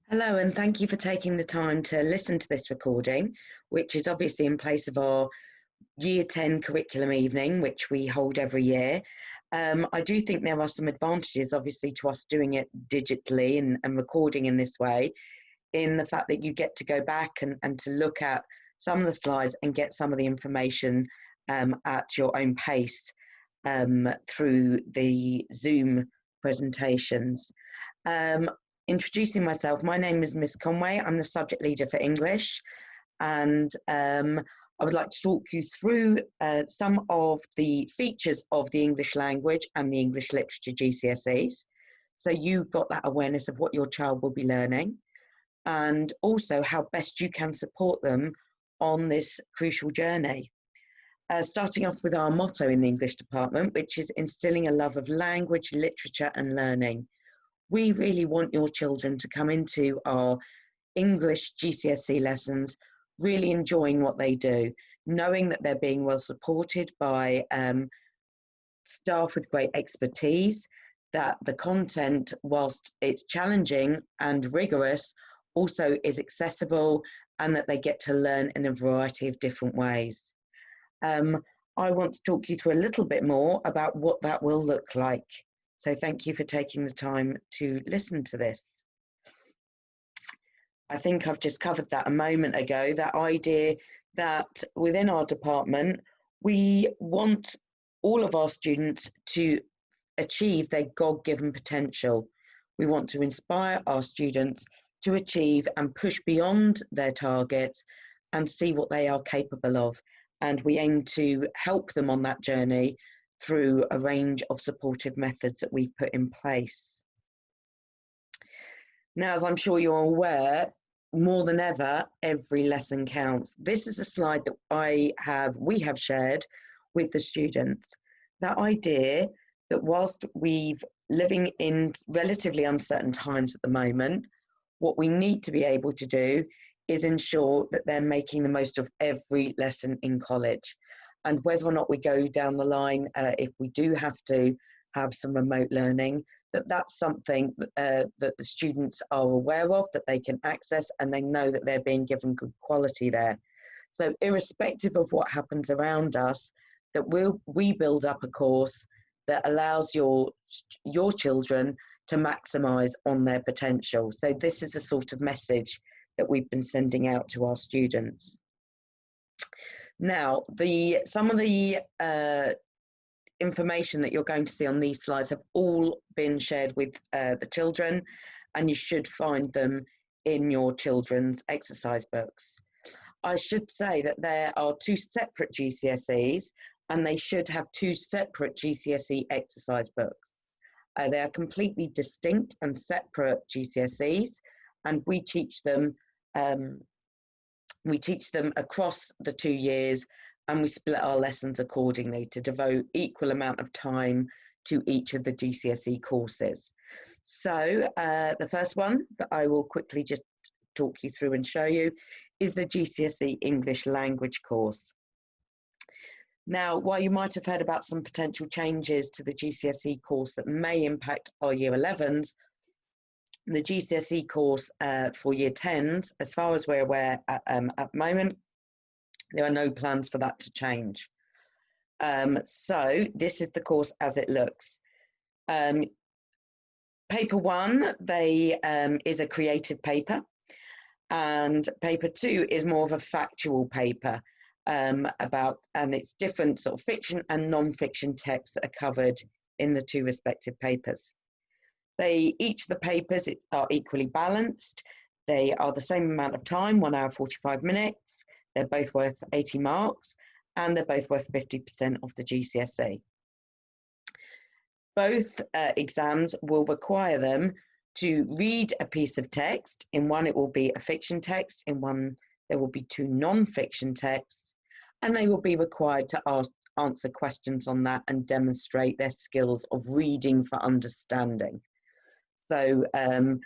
Hello, and thank you for taking the time to listen to this recording, which is obviously in place of our Year 10 curriculum evening, which we hold every year. I do think there are some advantages, obviously, to us doing it digitally and recording in this way, in the fact that you get to go back and to look at some of the slides and get some of the information at your own pace through the Zoom presentations. Introducing myself, my name is Miss Conway. I'm the subject leader for English, and I would like to talk you through some of the features of the English language and the English literature GCSEs. So you've got that awareness of what your child will be learning, and also how best you can support them on this crucial journey. Starting off with our motto in the English department, which is instilling a love of language, literature, and learning. We really want your children to come into our English GCSE lessons really enjoying what they do, knowing that they're being well supported by staff with great expertise, that the content, whilst it's challenging and rigorous, also is accessible, and that they get to learn in a variety of different ways. I want to talk you through a little bit more about what that will look like. So thank you for taking the time to listen to this. I think I've just covered that a moment ago, that idea that within our department, we want all of our students to achieve their God-given potential. We want to inspire our students to achieve and push beyond their targets and see what they are capable of. And we aim to help them on that journey through a range of supportive methods that we've put in place. Now, as I'm sure you're aware, more than ever, every lesson counts. This is a slide that we have shared with the students. That idea that whilst we're living in relatively uncertain times at the moment, what we need to be able to do is ensure that they're making the most of every lesson in college. And whether or not we go down the line, if we do have to have some remote learning, that's something that the students are aware of, that they can access, and they know that they're being given good quality there. So irrespective of what happens around us, that we build up a course that allows your children to maximise on their potential. So this is a sort of message that we've been sending out to our students. Now, some of the information that you're going to see on these slides have all been shared with the children, and you should find them in your children's exercise books. I should say that there are two separate GCSEs, and they should have two separate GCSE exercise books. They are completely distinct and separate GCSEs, and we teach them across the 2 years, and we split our lessons accordingly to devote equal amount of time to each of the GCSE courses. So the first one that I will quickly just talk you through and show you is the GCSE English language course. Now, while you might have heard about some potential changes to the GCSE course that may impact our Year 11s, the GCSE course for Year 10s, as far as we're aware at the moment, there are no plans for that to change. So this is the course as it looks. Paper 1 is a creative paper, and paper 2 is more of a factual paper and it's different sort of fiction and non-fiction texts that are covered in the two respective papers. Each of the papers are equally balanced. They are the same amount of time, 1 hour 45 minutes. They're both worth 80 marks, and they're both worth 50% of the GCSE. Both exams will require them to read a piece of text. In one, it will be a fiction text. In one, there will be 2 non-fiction texts, and they will be required to answer questions on that and demonstrate their skills of reading for understanding. So I'm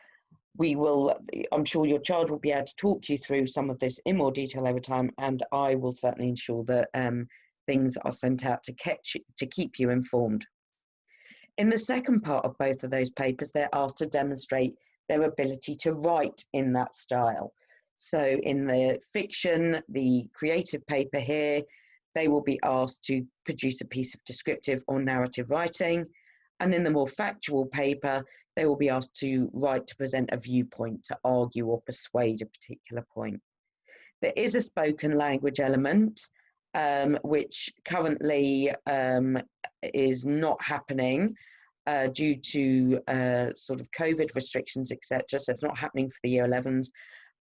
sure your child will be able to talk you through some of this in more detail over time, and I will certainly ensure that things are sent out to keep you informed. In the second part of both of those papers, they're asked to demonstrate their ability to write in that style. So in the fiction, the creative paper here, they will be asked to produce a piece of descriptive or narrative writing. And in the more factual paper, they will be asked to write to present a viewpoint, to argue or persuade a particular point. There is a spoken language element, which currently is not happening due to sort of COVID restrictions, etc. So it's not happening for the year 11s.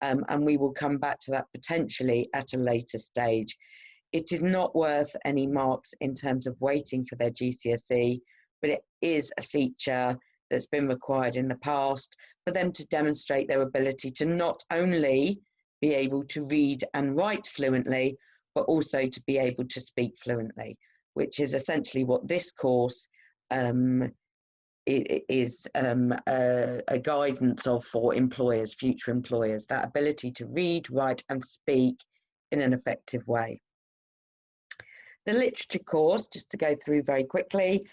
And we will come back to that potentially at a later stage. It is not worth any marks in terms of waiting for their GCSE, but it is a feature that's been required in the past for them to demonstrate their ability to not only be able to read and write fluently, but also to be able to speak fluently, which is essentially what this course is a guidance of for employers, future employers, that ability to read, write and speak in an effective way. The literature course, just to go through very quickly,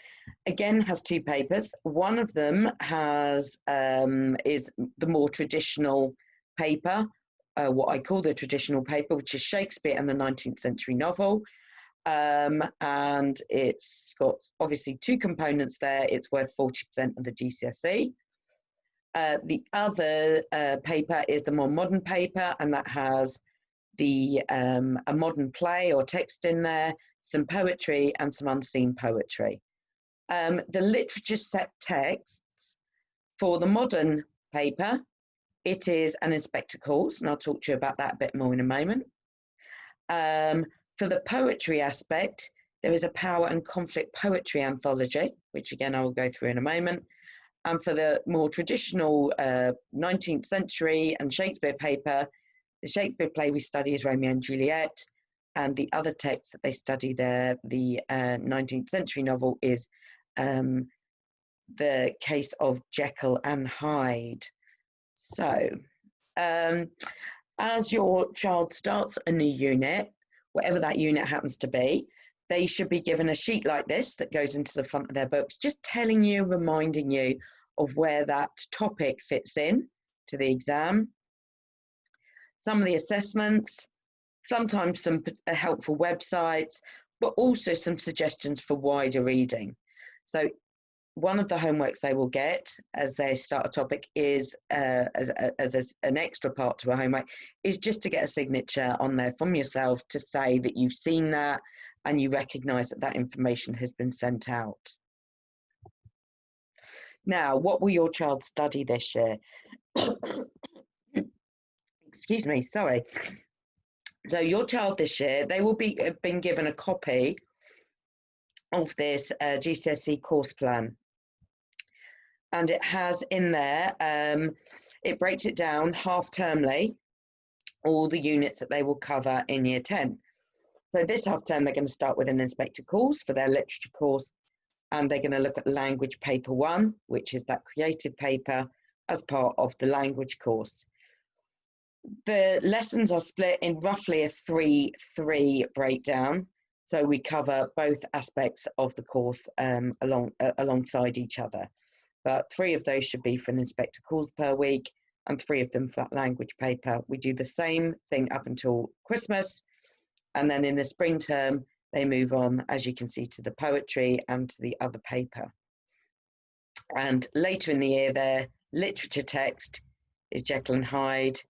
again has two papers. One of them has is the more traditional paper, what I call the traditional paper, which is Shakespeare and the 19th century novel. And it's got obviously two components there. It's worth 40% of the GCSE. The other paper is the more modern paper, and that has a modern play or text in there, some poetry and some unseen poetry. The literature set texts for the modern paper, it is an inspector course, and I'll talk to you about that a bit more in a moment. For the poetry aspect, there is a power and conflict poetry anthology, which again I will go through in a moment. And for the more traditional 19th century and Shakespeare paper, the Shakespeare play we study is Romeo and Juliet, and the other text that they study there, the 19th century novel, is the case of Jekyll and Hyde. So, as your child starts a new unit, whatever that unit happens to be, they should be given a sheet like this that goes into the front of their books, just telling you, reminding you of where that topic fits in to the exam. Some of the assessments, sometimes some helpful websites, but also some suggestions for wider reading. So one of the homeworks they will get as they start a topic is, as an extra part to a homework, is just to get a signature on there from yourself to say that you've seen that and you recognise that that information has been sent out. Now, what will your child study this year? Excuse me, sorry. So your child this year, they will be been given a copy of this GCSE course plan. And it has in there, it breaks it down half-termly, all the units that they will cover in year 10. So this half-term, they're going to start with an inspector course for their literature course, and they're going to look at language paper 1, which is that creative paper, as part of the language course. The lessons are split in roughly a 3-3 breakdown. So we cover both aspects of the course alongside each other. But 3 of those should be for an inspector course per week, and 3 of them for that language paper. We do the same thing up until Christmas, and then in the spring term, they move on, as you can see, to the poetry and to the other paper. And later in the year, their literature text is Jekyll and Hyde,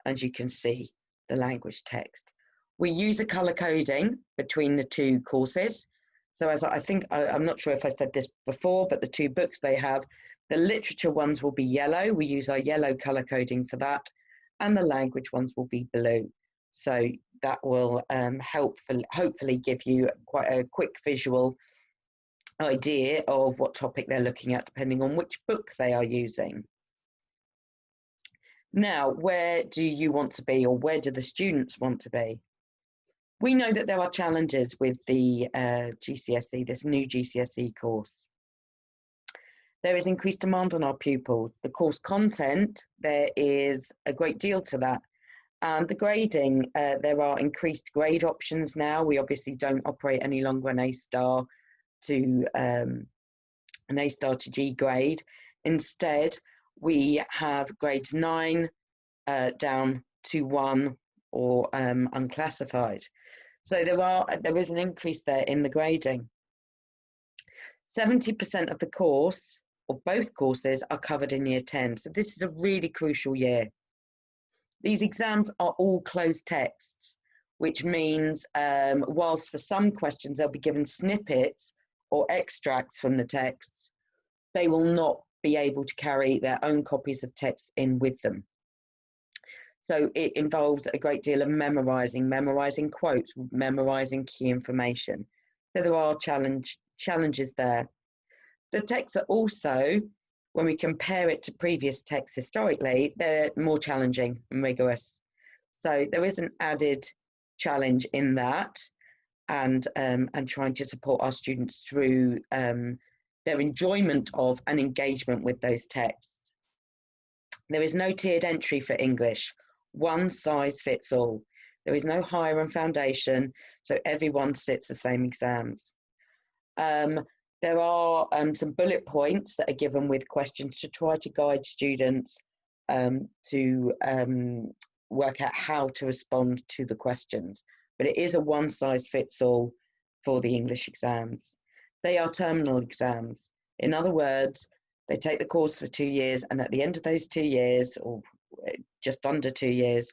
and you can see the language text. We use a colour coding between the 2 courses. So as I'm not sure if I said this before, but the 2 books they have, the literature ones will be yellow. We use our yellow colour coding for that. And the language ones will be blue. So that will hopefully give you quite a quick visual idea of what topic they're looking at, depending on which book they are using. Now, where do you want to be, or where do the students want to be? We know that there are challenges with the GCSE, this new GCSE course. There is increased demand on our pupils. The course content, there is a great deal to that. And the grading, there are increased grade options now. We obviously don't operate any longer an A-star to G grade. Instead, we have grades 9 down to 1 or unclassified. So there is an increase there in the grading. 70% of the course, or both courses, are covered in year 10. So this is a really crucial year. These exams are all closed texts, which means whilst for some questions they'll be given snippets or extracts from the texts, they will not be able to carry their own copies of text in with them. So it involves a great deal of memorizing quotes, memorizing key information. So there are challenges there. The texts are also, when we compare it to previous texts historically, they're more challenging and rigorous. So there is an added challenge in that, and trying to support our students through their enjoyment of and engagement with those texts. There is no tiered entry for English. One size fits all. There is no higher and foundation, so everyone sits the same exams. There are some bullet points that are given with questions to try to guide students to work out how to respond to the questions. But it is a one size fits all for the English exams. They are terminal exams. In other words, they take the course for 2 years, and at the end of those 2 years, or just under 2 years,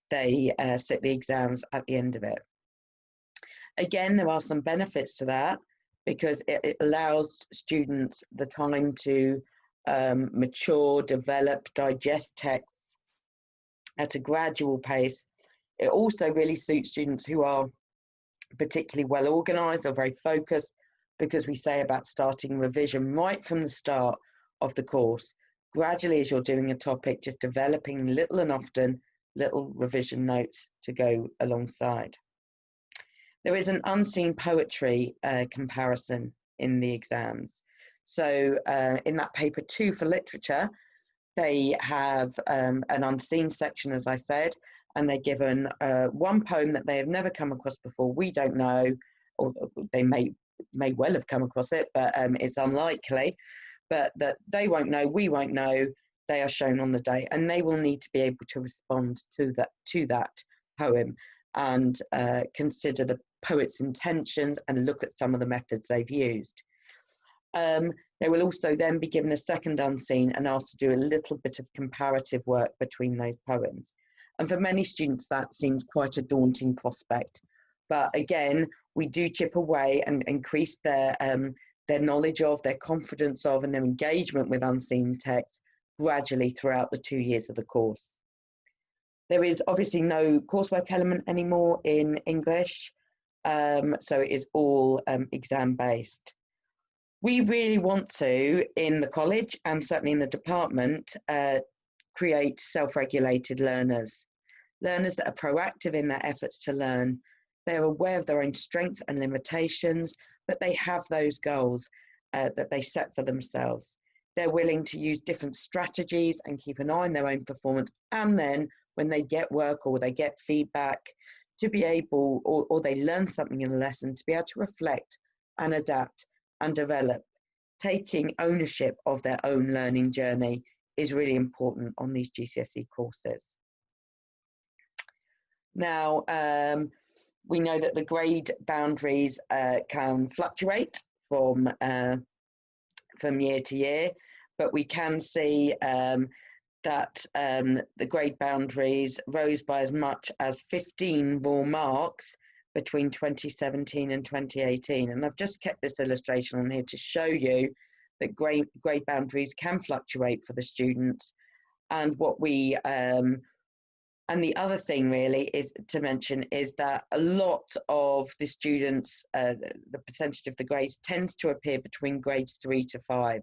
they sit the exams at the end of it. Again, there are some benefits to that, because it allows students the time to mature, develop, digest texts at a gradual pace. It also really suits students who are particularly well organised or very focused, because we say about starting revision right from the start of the course. Gradually, as you're doing a topic, just developing little and often little revision notes to go alongside. There is an unseen poetry comparison in the exams. So in that paper 2 for literature, they have an unseen section, as I said, and they're given one poem that they have never come across before. We don't know, or they may well have come across it, but it's unlikely. But that they won't know, we won't know. They are shown on the day, and they will need to be able to respond to that poem and consider the poet's intentions and look at some of the methods they've used. They will also then be given a second unseen and asked to do a little bit of comparative work between those poems. And for many students, that seems quite a daunting prospect. But again, we do chip away and increase their knowledge of, their confidence of, and their engagement with unseen text gradually throughout the 2 years of the course. There is obviously no coursework element anymore in English, so it is all exam-based. We really want to, in the college and certainly in the department, create self-regulated learners that are proactive in their efforts to learn. They're aware of their own strengths and limitations, but they have those goals that they set for themselves. They're willing to use different strategies and keep an eye on their own performance, and then when they get work or they get feedback, to be able, or they learn something in a lesson, to be able to reflect and adapt and develop. Taking ownership of their own learning journey is really important on these GCSE courses. Now, we know that the grade boundaries can fluctuate from year to year, but we can see that the grade boundaries rose by as much as 15 raw marks between 2017 and 2018. And I've just kept this illustration on here to show you that grade boundaries can fluctuate for the students. And what we, and the other thing really is to mention is that a lot of the students, the percentage of the grades tends to appear between grades 3 to 5.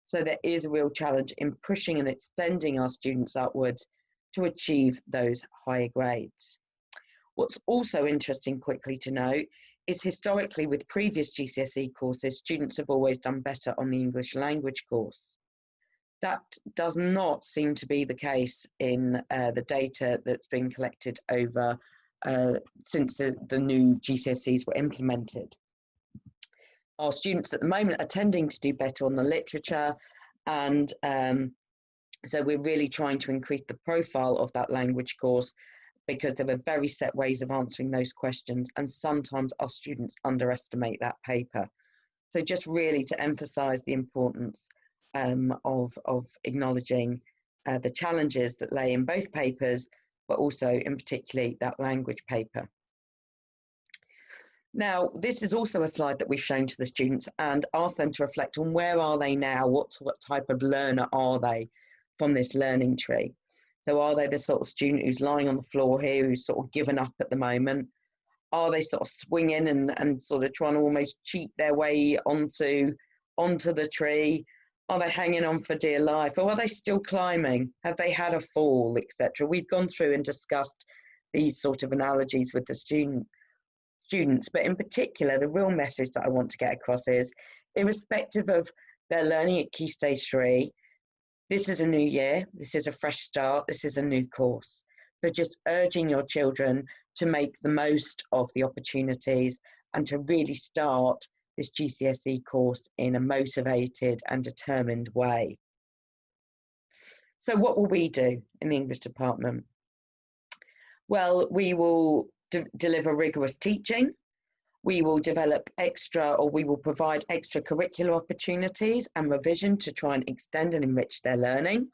So there is a real challenge in pushing and extending our students upwards to achieve those higher grades. What's also interesting quickly to note is historically with previous GCSE courses, students have always done better on the English language course. That does not seem to be the case in the data that's been collected over since the new GCSEs were implemented. Our students at the moment are tending to do better on the literature and So we're really trying to increase the profile of that language course, because there are very set ways of answering those questions, and sometimes our students underestimate that paper. So just really to emphasise the importance of acknowledging the challenges that lay in both papers, but also in particularly that language paper. Now, this is also a slide that we've shown to the students and asked them to reflect on where are they now, what type of learner are they from this learning tree. So are they the sort of student who's lying on the floor here, who's sort of given up at the moment? Are they sort of swinging and sort of trying to almost cheat their way onto the tree? Are they hanging on for dear life, or are they still climbing? Have they had a fall, etc.? We've gone through and discussed these sort of analogies with the students, but in particular, the real message that I want to get across is, irrespective of their learning at Key Stage 3, this is a new year, this is a fresh start, this is a new course. So just urging your children to make the most of the opportunities and to really start this GCSE course in a motivated and determined way. So what will we do in the English department? Well, we will deliver rigorous teaching. We will develop we will provide extracurricular opportunities and revision to try and extend and enrich their learning.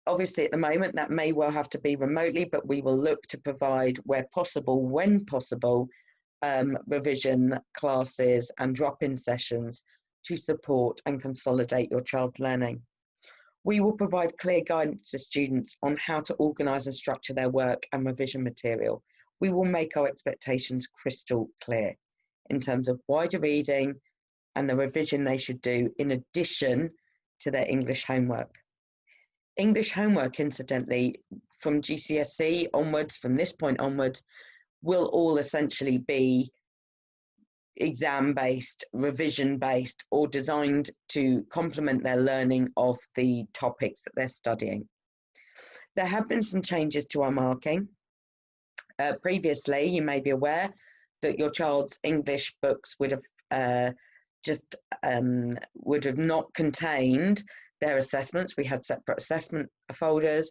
Obviously, at the moment, that may well have to be remotely, but we will look to provide, where possible, when possible, revision classes and drop-in sessions to support and consolidate your child's learning. We will provide clear guidance to students on how to organise and structure their work and revision material. We will make our expectations crystal clear in terms of wider reading and the revision they should do in addition to their English homework. English homework, incidentally, from GCSE onwards, from this point onwards, will all essentially be exam-based, revision-based, or designed to complement their learning of the topics that they're studying. There have been some changes to our marking. Previously, you may be aware that your child's English books would have not contained their assessments. We had separate assessment folders,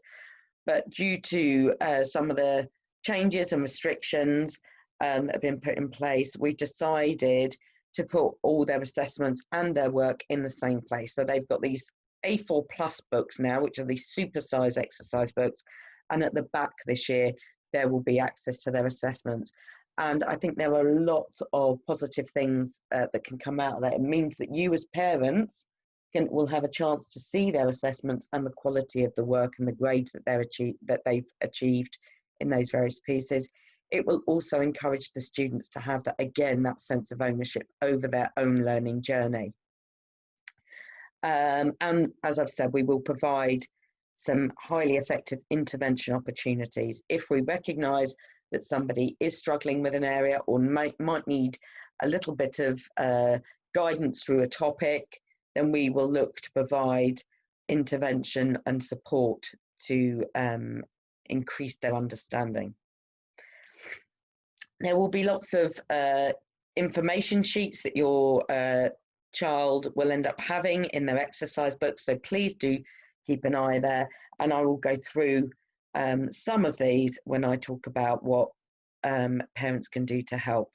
but due to some of the changes and restrictions that have been put in place, we decided to put all their assessments and their work in the same place. So they've got these A4 plus books now, which are these supersized exercise books, and at the back this year there will be access to their assessments. And I think there are lots of positive things that can come out of that. It means that you as parents will have a chance to see their assessments and the quality of the work and the grades that they've achieved in those various pieces. It will also encourage the students to have that, again, that sense of ownership over their own learning journey. And as I've said, we will provide some highly effective intervention opportunities. If we recognise that somebody is struggling with an area or might need a little bit of guidance through a topic, then we will look to provide intervention and support to increase their understanding. There will be lots of information sheets that your child will end up having in their exercise books, so please do keep an eye there, and I will go through some of these when I talk about what parents can do to help.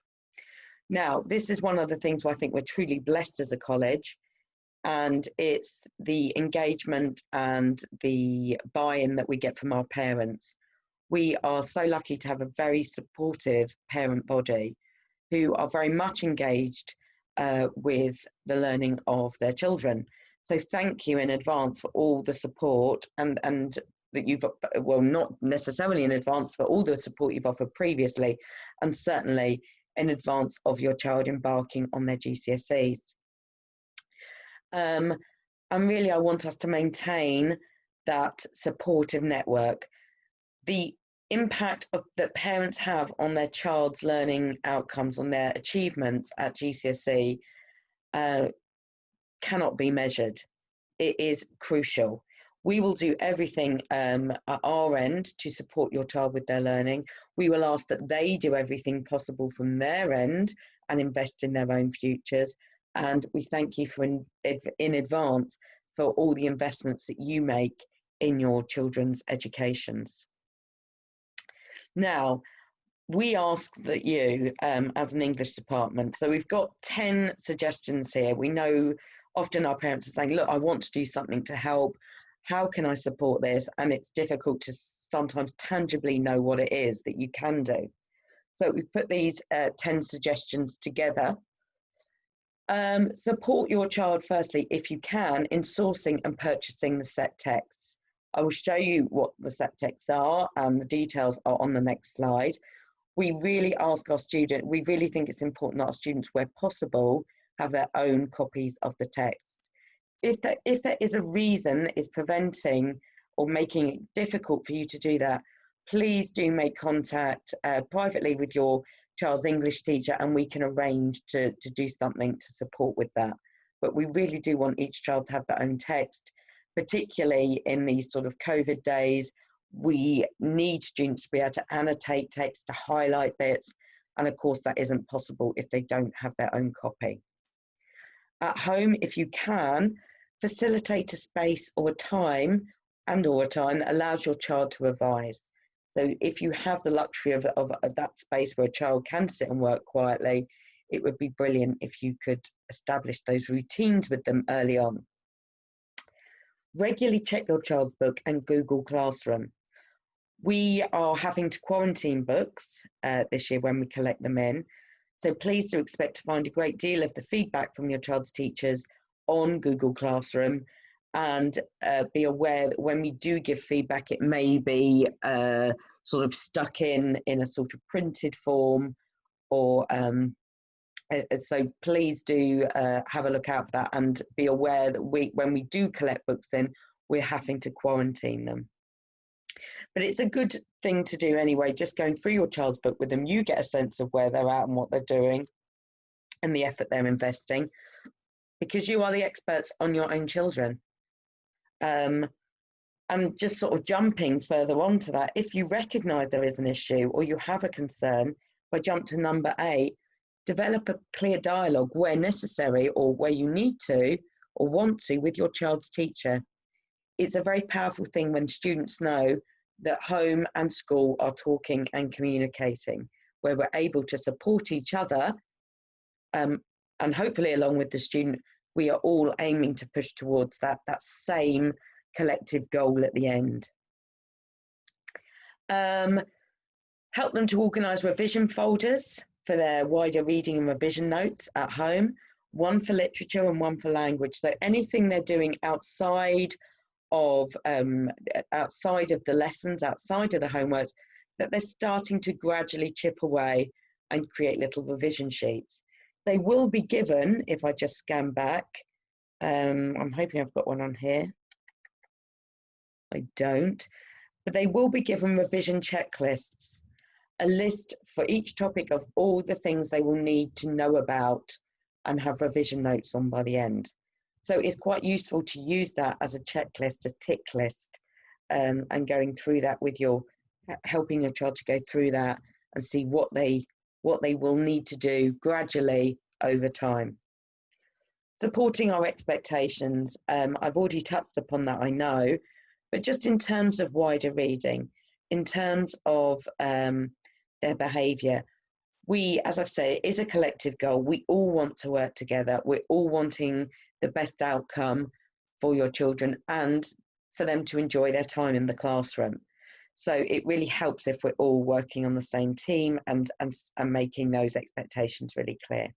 Now, this is one of the things where I think we're truly blessed as a college, and it's the engagement and the buy-in that we get from our parents. We are so lucky to have a very supportive parent body who are very much engaged with the learning of their children. So thank you in advance for all the support and that you've, well, not necessarily in advance for all the support you've offered previously, and certainly in advance of your child embarking on their GCSEs. And really, I want us to maintain that supportive network. The impact that parents have on their child's learning outcomes, on their achievements at GCSE, cannot be measured. It is crucial. We will do everything at our end to support your child with their learning. We will ask that they do everything possible from their end and invest in their own futures. And we thank you in advance for all the investments that you make in your children's educations. Now, we ask that you, as an English department, so we've got 10 suggestions here. We know often our parents are saying, look, I want to do something to help. How can I support this? And it's difficult to sometimes tangibly know what it is that you can do. So we've put these 10 suggestions together. Support your child, firstly, if you can, in sourcing and purchasing the set texts. I will show you what the set texts are, and the details are on the next slide. We really ask our students, we really think it's important that our students, where possible, have their own copies of the text. If there is a reason that is preventing or making it difficult for you to do that, please do make contact privately with your child's English teacher, and we can arrange to do something to support with that. But we really do want each child to have their own text, particularly in these sort of COVID days. We need students to be able to annotate text, to highlight bits, and of course that isn't possible if they don't have their own copy. At home, if you can, facilitate a space or a time that allows your child to revise. So if you have the luxury of that space where a child can sit and work quietly, it would be brilliant if you could establish those routines with them early on. Regularly check your child's book and Google Classroom. We are having to quarantine books this year when we collect them in. So please do expect to find a great deal of the feedback from your child's teachers on Google Classroom, and be aware that when we do give feedback, it may be sort of stuck in a sort of printed form, or so please do have a look out for that, and be aware that when we do collect books in, we're having to quarantine them. But it's a good thing to do anyway, just going through your child's book with them. You get a sense of where they're at and what they're doing and the effort they're investing, because you are the experts on your own children. And just sort of jumping further on to that, if you recognise there is an issue or you have a concern, if I jump to number 8, develop a clear dialogue where necessary, or where you need to or want to, with your child's teacher. It's a very powerful thing when students know that home and school are talking and communicating, where we're able to support each other, and hopefully along with the student, we are all aiming to push towards that same collective goal at the end. Help them to organise revision folders for their wider reading and revision notes at home, one for literature and one for language. So anything they're doing outside of the lessons, outside of the homeworks, that they're starting to gradually chip away and create little revision sheets. They will be given, if I just scan back, I'm hoping I've got one on here. I don't, but they will be given revision checklists, a list for each topic of all the things they will need to know about and have revision notes on by the end. So it's quite useful to use that as a checklist, a tick list, and going through that with helping your child to go through that and see what they will need to do gradually over time. Supporting our expectations, I've already touched upon that, I know, but just in terms of wider reading, in terms of their behaviour, we, as I've said, it is a collective goal. We all want to work together. We're all wanting the best outcome for your children and for them to enjoy their time in the classroom. So it really helps if we're all working on the same team and making those expectations really clear.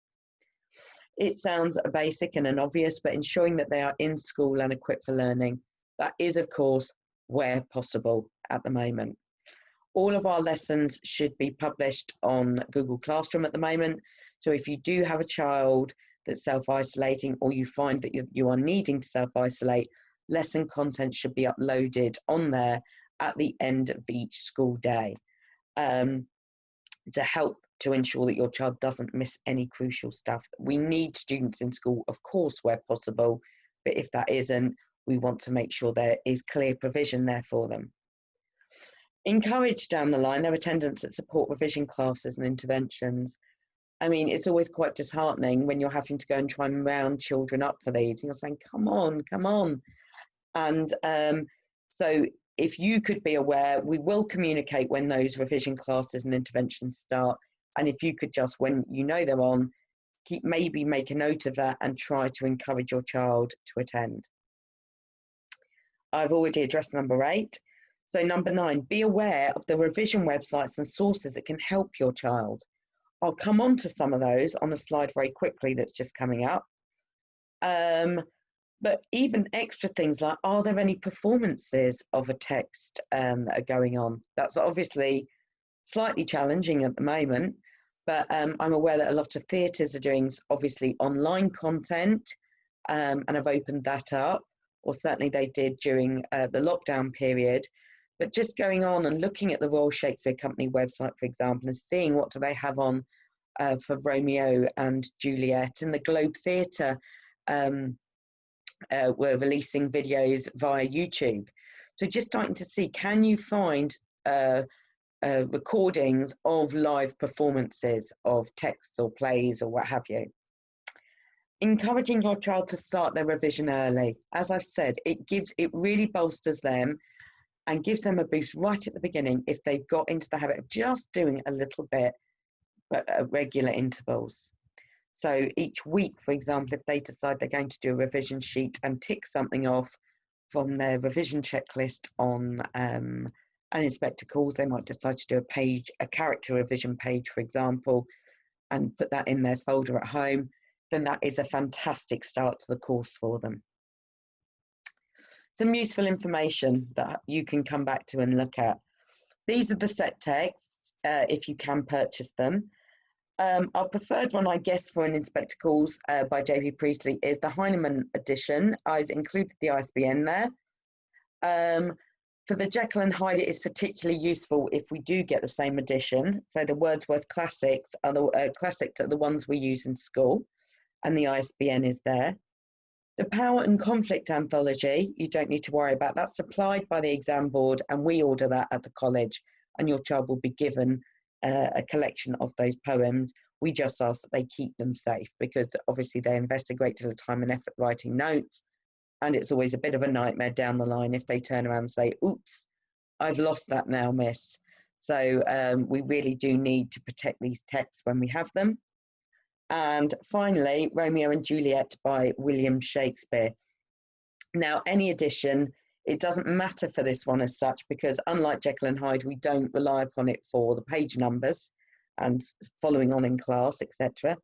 It sounds basic and an obvious, but ensuring that they are in school and equipped for learning. That is, of course, where possible at the moment. All of our lessons should be published on Google Classroom at the moment. So if you do have a child that's self-isolating, or you find that you are needing to self-isolate, lesson content should be uploaded on there at the end of each school day, to help to ensure that your child doesn't miss any crucial stuff. We need students in school, of course, where possible, but if that isn't, we want to make sure there is clear provision there for them. Encourage down the line their attendance at support revision classes and interventions. I mean, it's always quite disheartening when you're having to go and try and round children up for these. And you're saying, come on, come on. And so if you could be aware, we will communicate when those revision classes and interventions start. And if you could just, when you know they're on, maybe make a note of that and try to encourage your child to attend. I've already addressed number 8. So number 9, be aware of the revision websites and sources that can help your child. I'll come on to some of those on a slide very quickly that's just coming up. But even extra things like, are there any performances of a text that are going on? That's obviously slightly challenging at the moment, but I'm aware that a lot of theatres are doing obviously online content and have opened that up, or certainly they did during the lockdown period. But just going on and looking at the Royal Shakespeare Company website, for example, and seeing what do they have on for Romeo and Juliet, and the Globe Theatre were releasing videos via YouTube. So just starting to see, can you find recordings of live performances of texts or plays or what have you. Encouraging your child to start their revision early. As I've said, it really bolsters them and gives them a boost right at the beginning if they've got into the habit of just doing a little bit but at regular intervals. So each week, for example, if they decide they're going to do a revision sheet and tick something off from their revision checklist on an inspector calls, they might decide to do a character revision page, for example, and put that in their folder at home, then that is a fantastic start to the course for them. Some useful information that you can come back to and look at. These are the set texts, if you can purchase them. Our preferred one, I guess, for an inspector calls by J.P. Priestley is the Heinemann edition. I've included the ISBN there. For the Jekyll and Hyde, it is particularly useful if we do get the same edition. So the Wordsworth classics are the ones we use in school, and the ISBN is there. The Power and Conflict anthology, you don't need to worry about. That's supplied by the exam board, and we order that at the college, and your child will be given a collection of those poems. We just ask that they keep them safe, because obviously they invest a great deal of time and effort writing notes, and it's always a bit of a nightmare down the line if they turn around and say, oops, I've lost that now, miss. So we really do need to protect these texts when we have them. And finally, Romeo and Juliet by William Shakespeare. Now, any edition, it doesn't matter for this one as such, because unlike Jekyll and Hyde, we don't rely upon it for the page numbers and following on in class, etc.,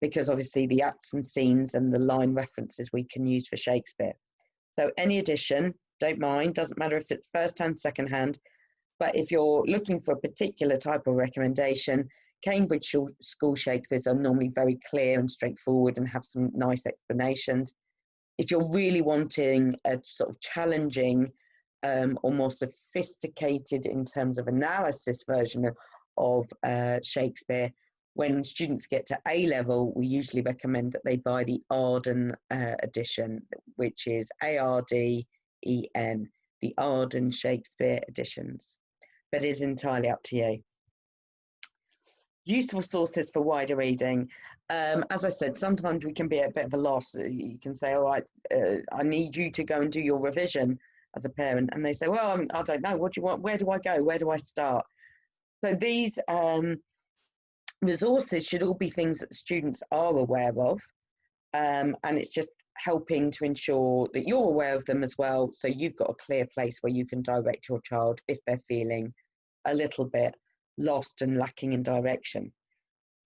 because obviously the acts and scenes and the line references we can use for Shakespeare. So any edition, don't mind, doesn't matter if it's first hand, second hand, but if you're looking for a particular type of recommendation, Cambridge School Shakespeares are normally very clear and straightforward and have some nice explanations. If you're really wanting a sort of challenging or more sophisticated in terms of analysis version of Shakespeare, when students get to A level, we usually recommend that they buy the Arden edition, which is ARDEN, the Arden Shakespeare editions. But it is entirely up to you. Useful sources for wider reading. As I said, sometimes we can be at a bit of a loss. You can say, all right, I need you to go and do your revision as a parent. And they say, well, I don't know, what do you want? Where do I go? Where do I start? So these resources should all be things that the students are aware of. And it's just helping to ensure that you're aware of them as well. So you've got a clear place where you can direct your child if they're feeling a little bit lost and lacking in direction.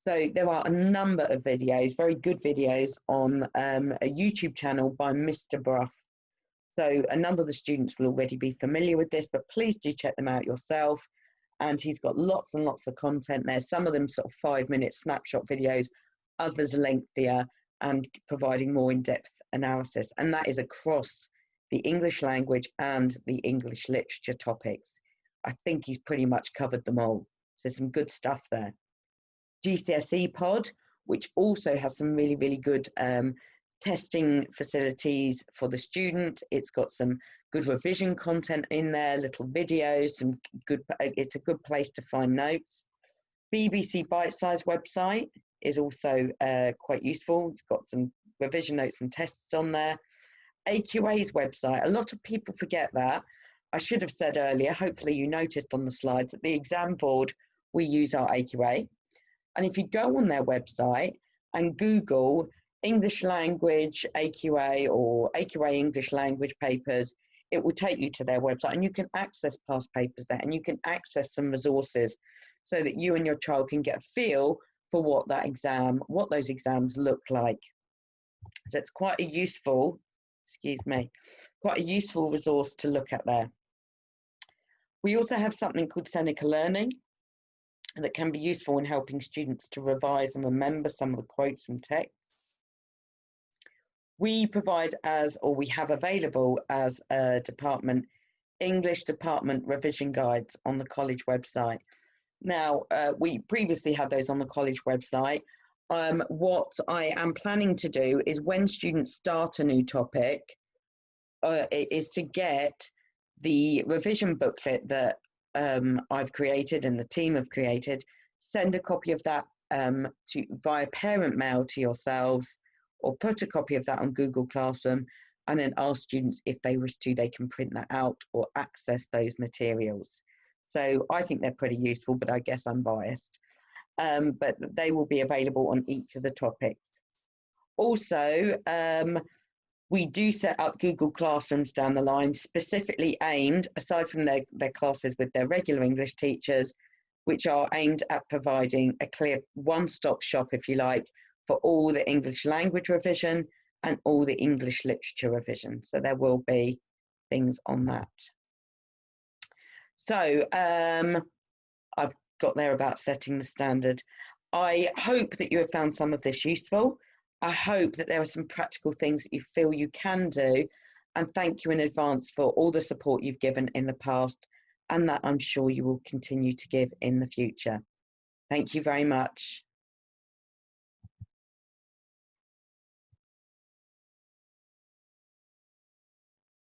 So there are a number of videos, very good videos on a YouTube channel by Mr. Bruff. So a number of the students will already be familiar with this, but please do check them out yourself. And he's got lots and lots of content there. Some of them sort of 5-minute snapshot videos, others lengthier and providing more in-depth analysis. And that is across the English language and the English literature topics. I think he's pretty much covered them all. So some good stuff there. GCSE Pod, which also has some really, really good testing facilities for the student. It's got some good revision content in there, little videos, some good, it's a good place to find notes. BBC Bite Size website, is also quite useful. It's got some revision notes and tests on there. AQA's website, a lot of people forget that. I should have said earlier, hopefully you noticed on the slides that the exam board, we use our AQA. And if you go on their website and Google English language AQA or AQA English language papers, it will take you to their website, and you can access past papers there, and you can access some resources so that you and your child can get a feel for what those exams look like. So it's quite a useful, quite a useful resource to look at there. We also have something called Seneca Learning that can be useful in helping students to revise and remember some of the quotes from texts. We provide we have available as a department, English department revision guides on the college website. Now, we previously had those on the college website. What I am planning to do is when students start a new topic, is to get the revision booklet that I've created and the team have created, send a copy of that via parent mail to yourselves, or put a copy of that on Google Classroom, and then ask students if they wish to, they can print that out or access those materials. So I think they're pretty useful, but I guess I'm biased. But they will be available on each of the topics. Also, we do set up Google Classrooms down the line, specifically aimed, aside from their classes with their regular English teachers, which are aimed at providing a clear one-stop shop, if you like, for all the English language revision and all the English literature revision. So there will be things on that. So I've got there about setting the standard. I hope that you have found some of this useful. I hope that there are some practical things that you feel you can do, and thank you in advance for all the support you've given in the past, and that I'm sure you will continue to give in the future. Thank you very much.